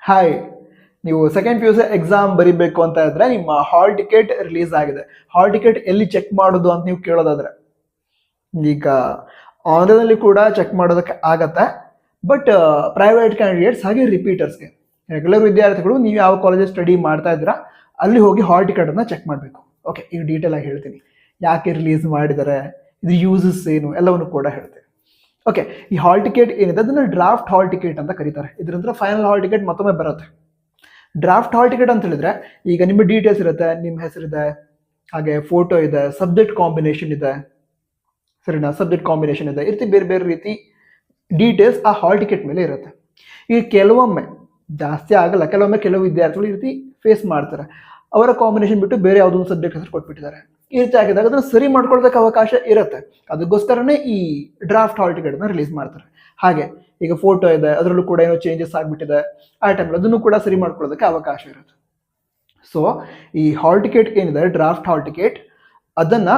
Hi, ನೀವು second P U C exam ಬರಿಬೇಕು ಅಂತ ಇದ್ರೆ ನಿಮ್ಮ ಹಾಲ್ ಟಿಕೆಟ್ ರಿಲೀಸ್ ಆಗಿದೆ. ಹಾಲ್ ಟಿಕೆಟ್ ಎಲ್ಲಿ ಚೆಕ್ ಮಾಡೋದು ಅಂತ ನೀವು ಕೇಳೋದಾದ್ರೆ, ಈಗ ಆನ್ಲೈನಲ್ಲಿ ಕೂಡ ಚೆಕ್ ಮಾಡೋದಕ್ಕೆ ಆಗತ್ತೆ. ಬಟ್ ಪ್ರೈವೇಟ್ ಕ್ಯಾಂಡಿಡೇಟ್ಸ್ ಹಾಗೆ ರಿಪೀಟರ್ಸ್ಗೆ, ರೆಗ್ಯುಲರ್ ವಿದ್ಯಾರ್ಥಿಗಳು ನೀವು ಯಾವ ಕಾಲೇಜಲ್ಲಿ ಸ್ಟಡಿ ಮಾಡ್ತಾ ಇದ್ದೀರಾ ಅಲ್ಲಿ ಹೋಗಿ ಹಾಲ್ ಟಿಕೆಟ್ ಅನ್ನ ಚೆಕ್ ಮಾಡಬೇಕು. ಓಕೆ, ಈಗ ಡೀಟೇಲ್ ಆಗಿ ಹೇಳ್ತೀನಿ, ಯಾಕೆ ರಿಲೀಸ್ ಮಾಡಿದ್ದಾರೆ, ಇದು ಯೂಸಸ್ ಏನು ಎಲ್ಲವನ್ನು ಕೂಡ ಹೇಳ್ತೀನಿ. ಓಕೆ, ಈ ಹಾಲ್ ಟಿಕೆಟ್ ಏನಿದೆ ಅದನ್ನ ಡ್ರಾಫ್ಟ್ ಹಾಲ್ ಟಿಕೆಟ್ ಅಂತ ಕರೀತಾರೆ. ಇದರಿಂದ ಫೈನಲ್ ಹಾಲ್ ಟಿಕೆಟ್ ಮತ್ತೊಮ್ಮೆ ಬರುತ್ತೆ. ಡ್ರಾಫ್ಟ್ ಹಾಲ್ ಟಿಕೆಟ್ ಅಂತ ಹೇಳಿದ್ರೆ, ಈಗ ನಿಮ್ಮ ಡೀಟೇಲ್ಸ್ ಇರುತ್ತೆ, ನಿಮ್ಮ ಹೆಸರಿದೆ, ಹಾಗೆ ಫೋಟೋ ಇದೆ, ಸಬ್ಜೆಕ್ಟ್ ಕಾಂಬಿನೇಷನ್ ಇದೆ, ಸರಿನಾ, ಸಬ್ಜೆಕ್ಟ್ ಕಾಂಬಿನೇಷನ್ ಇದೆ, ಈ ರೀತಿ ಬೇರೆ ಬೇರೆ ರೀತಿ ಡೀಟೇಲ್ಸ್ ಆ ಹಾಲ್ ಟಿಕೆಟ್ ಮೇಲೆ ಇರುತ್ತೆ. ಈಗ ಕೆಲವೊಮ್ಮೆ ಜಾಸ್ತಿ ಆಗಲ್ಲ, ಕೆಲವೊಮ್ಮೆ ಕೆಲವು ವಿದ್ಯಾರ್ಥಿಗಳು ಈ ರೀತಿ ಫೇಸ್ ಮಾಡ್ತಾರೆ, ಅವರ ಕಾಂಬಿನೇಷನ್ ಬಿಟ್ಟು ಬೇರೆ ಯಾವುದೋ ಒಂದು ಸಬ್ಜೆಕ್ಟ್ ಹೆಸರು ಕೊಟ್ಬಿಟ್ಟಿದ್ದಾರೆ. ಈ ರೀತಿ ಆಗಿದಾಗ ಅದನ್ನು ಸರಿ ಮಾಡ್ಕೊಳ್ಳೋದಕ್ಕೆ ಅವಕಾಶ ಇರುತ್ತೆ. ಅದಕ್ಕೋಸ್ಕರನೇ ಈ ಡ್ರಾಫ್ಟ್ ಹಾಲ್ ಟಿಕೆಟ್ ಅನ್ನ ರಿಲೀಸ್ ಮಾಡ್ತಾರೆ. ಹಾಗೆ ಈಗ ಫೋಟೋ ಇದೆ, ಅದರಲ್ಲೂ ಕೂಡ ಏನೋ ಚೇಂಜಸ್ ಆಗಿಬಿಟ್ಟಿದೆ, ಆ ಟೈಮಲ್ಲಿ ಅದನ್ನು ಕೂಡ ಸರಿ ಮಾಡ್ಕೊಳ್ಳೋದಕ್ಕೆ ಅವಕಾಶ ಇರುತ್ತೆ. ಸೊ ಈ ಹಾಲ್ ಟಿಕೆಟ್ ಏನಿದೆ, ಡ್ರಾಫ್ಟ್ ಹಾಲ್ ಟಿಕೆಟ್, ಅದನ್ನ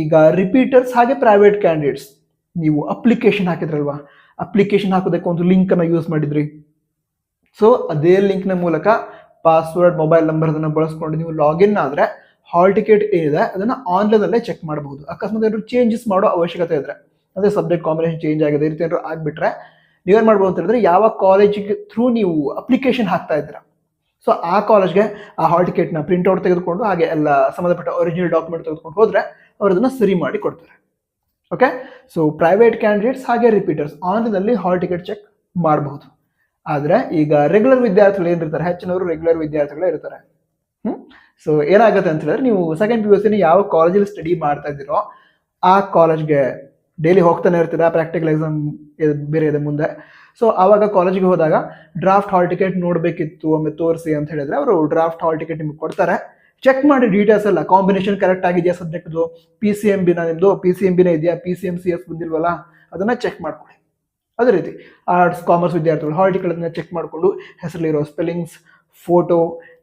ಈಗ ರಿಪೀಟರ್ಸ್ ಹಾಗೆ ಪ್ರೈವೇಟ್ ಕ್ಯಾಂಡಿಡೇಟ್ಸ್, ನೀವು ಅಪ್ಲಿಕೇಶನ್ ಹಾಕಿದ್ರಲ್ವಾ, ಅಪ್ಲಿಕೇಶನ್ ಹಾಕೋದಕ್ಕೆ ಒಂದು ಲಿಂಕ್ ಅನ್ನ ಯೂಸ್ ಮಾಡಿದ್ರಿ. ಸೊ ಅದೇ ಲಿಂಕ್ನ ಮೂಲಕ ಪಾಸ್ವರ್ಡ್, ಮೊಬೈಲ್ ನಂಬರ್ ಅದನ್ನು ಬಳಸ್ಕೊಂಡು ನೀವು ಲಾಗಿನ್ ಆದರೆ ಹಾಲ್ ಟಿಕೆಟ್ ಏನಿದೆ ಅದನ್ನು ಆನ್ಲೈನಲ್ಲೇ ಚೆಕ್ ಮಾಡಬಹುದು. ಅಕಸ್ಮಾತ್ ಏನಾದ್ರು ಚೇಂಜಸ್ ಮಾಡೋ ಅವಶ್ಯಕತೆ ಇದ್ರೆ, ಅದೇ ಸಬ್ಜೆಕ್ಟ್ ಕಾಂಬಿನೇಷನ್ ಚೇಂಜ್ ಆಗಿದೆ, ಈ ರೀತಿ ಏನಾದ್ರು ಆಗಿಬಿಟ್ರೆ ನೀವೇನು ಮಾಡ್ಬೋದು ಅಂತ ಹೇಳಿದ್ರೆ, ಯಾವ ಕಾಲೇಜಿಗೆ ಥ್ರೂ ನೀವು ಅಪ್ಲಿಕೇಶನ್ ಹಾಕ್ತಾ ಇದ್ದೀರಾ, ಸೊ ಆ ಕಾಲೇಜ್ಗೆ ಆ ಹಾಲ್ ಟಿಕೆಟ್ನ ಪ್ರಿಂಟ್ಔಟ್ ತೆಗೆದುಕೊಂಡು ಹಾಗೆ ಎಲ್ಲ ಸಂಬಂಧಪಟ್ಟ ಒರಿಜಿನಲ್ ಡಾಕ್ಯುಮೆಂಟ್ ತೆಗೆದುಕೊಂಡು ಹೋದರೆ ಅವರು ಅದನ್ನು ಸರಿ ಮಾಡಿ ಕೊಡ್ತಾರೆ. ಓಕೆ, ಸೊ ಪ್ರೈವೇಟ್ ಕ್ಯಾಂಡಿಡೇಟ್ಸ್ ಹಾಗೆ ರಿಪೀಟರ್ಸ್ ಆನ್ಲೈನಲ್ಲಿ ಹಾಲ್ ಟಿಕೆಟ್ ಚೆಕ್ ಮಾಡಬಹುದು. ಆದರೆ ಈಗ ರೆಗ್ಯುಲರ್ ವಿದ್ಯಾರ್ಥಿಗಳು ಏನಿರ್ತಾರೆ, ಹೆಚ್ಚಿನವರು ರೆಗ್ಯುಲರ್ ವಿದ್ಯಾರ್ಥಿಗಳೇ ಇರ್ತಾರೆ. ಸೊ ಏನಾಗುತ್ತೆ ಅಂತ ಹೇಳಿದ್ರೆ, ನೀವು ಸೆಕೆಂಡ್ ಪಿ ಯು ಸಿನ ಯಾವ ಕಾಲೇಜಲ್ಲಿ ಸ್ಟಡಿ ಮಾಡ್ತಾ ಇದ್ದೀರೋ ಆ ಕಾಲೇಜ್ಗೆ ಡೈಲಿ ಹೋಗ್ತಾನೆ ಇರ್ತೀರಾ, ಪ್ರಾಕ್ಟಿಕಲ್ ಎಕ್ಸಾಮ್ ಬೇರೆ ಇದೆ ಮುಂದೆ. ಸೊ ಆವಾಗ ಕಾಲೇಜಿಗೆ ಹೋದಾಗ ಡ್ರಾಫ್ಟ್ ಹಾಲ್ ಟಿಕೆಟ್ ನೋಡಬೇಕಿತ್ತು, ಒಮ್ಮೆ ತೋರಿಸಿ ಅಂತ ಹೇಳಿದ್ರೆ ಅವರು ಡ್ರಾಫ್ಟ್ ಹಾಲ್ ಟಿಕೆಟ್ ನಿಮ್ಗೆ ಕೊಡ್ತಾರೆ. ಚೆಕ್ ಮಾಡಿ ಡೀಟೇಲ್ಸ್ ಎಲ್ಲ, ಕಾಂಬಿನೇಷನ್ ಕರೆಕ್ಟ್ ಆಗಿದೆಯಾ, ಸಬ್ಜೆಕ್ಟ್ದು PCMB ನಿಮ್ಮದು PCMB ಇದೆಯಾ, PCMCS ಬಂದಿಲ್ವಲ್ಲ ಅದನ್ನು ಚೆಕ್ ಮಾಡ್ಕೊಳ್ಳಿ. ಅದೇ ರೀತಿ ಆರ್ಟ್ಸ್ ಕಾಮರ್ಸ್ ವಿದ್ಯಾರ್ಥಿಗಳು ಹಾಲ್ ಟಿಕೆಟ್ನ ಚೆಕ್ ಮಾಡಿಕೊಂಡು ಹೆಸರಲ್ಲಿರೋ ಸ್ಪೆಲ್ಲಿಂಗ್ಸ್, ಫೋಟೋ,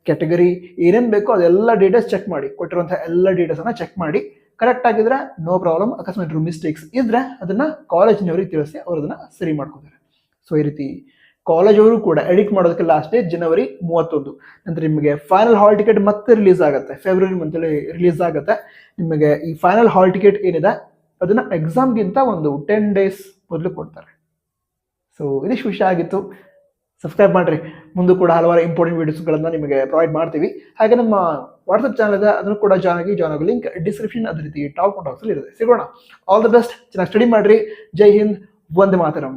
ಕ್ಯಾಟಗರಿ ಏನೇನು ಬೇಕೋ ಅದೆಲ್ಲ ಡೀಟೇಲ್ಸ್ ಚೆಕ್ ಮಾಡಿ, ಕೊಟ್ಟಿರುವಂಥ ಎಲ್ಲ ಡೀಟೇಲ್ಸನ್ನು ಚೆಕ್ ಮಾಡಿ. ಕರೆಕ್ಟ್ ಆಗಿದ್ರೆ ನೋ ಪ್ರಾಬ್ಲಮ್, ಅಕಸ್ಮಾತ್ ಮಿಸ್ಟೇಕ್ಸ್ ಇದ್ರೆ ಅದನ್ನು ಕಾಲೇಜಿನವ್ರಿಗೆ ತಿಳಿಸಿ ಅವರು ಅದನ್ನು ಸರಿ ಮಾಡ್ಕೋತಾರೆ. ಸೊ ಈ ರೀತಿ ಕಾಲೇಜವರು ಕೂಡ ಎಡಿಟ್ ಮಾಡೋದಕ್ಕೆ ಲಾಸ್ಟ್ ಡೇಟ್ ಜನವರಿ 31. ನಂತರ ನಿಮಗೆ ಫೈನಲ್ ಹಾಲ್ ಟಿಕೆಟ್ ಮತ್ತೆ ರಿಲೀಸ್ ಆಗುತ್ತೆ, ಫೆಬ್ರವರಿ ಮಂತಲ್ಲಿ ರಿಲೀಸ್ ಆಗುತ್ತೆ. ನಿಮಗೆ ಈ ಫೈನಲ್ ಹಾಲ್ ಟಿಕೆಟ್ ಏನಿದೆ ಅದನ್ನು ಎಕ್ಸಾಮ್ಗಿಂತ ಒಂದು 10 days ಮೊದಲು ಕೊಡ್ತಾರೆ. ಸೊ ಇದಿಷ್ಟು ವಿಷಯ ಆಗಿತ್ತು. ಸಬ್ಸ್ಕ್ರೈಬ್ ಮಾಡಿರಿ, ಮುಂದೆ ಕೂಡ ಹಲವಾರು ಇಂಪಾರ್ಟೆಂಟ್ ವೀಡಿಯೋಸ್ಗಳನ್ನು ನಿಮಗೆ ಪ್ರೊವೈಡ್ ಮಾಡ್ತೀವಿ. ಹಾಗೆ ನಮ್ಮ ವಾಟ್ಸಪ್ ಚಾನಲ್ ಇದೆ, ಅದನ್ನು ಕೂಡ ಜಾಯ್ನ್ ಆಗೋ ಲಿಂಕ್ ಡಿಸ್ಕ್ರಿಪ್ಷನ್, ಅದೇ ರೀತಿ ಟಾಪ್ ಬಾಕ್ಸಲ್ಲಿ ಇರುತ್ತೆ. ಸಿಗೋಣ. ಆಲ್ ದ ಬೆಸ್ಟ್, ಚೆನ್ನಾಗಿ ಸ್ಟಡಿ ಮಾಡಿರಿ. ಜೈ ಹಿಂದ್, ವಂದೇ ಮಾತರಂ.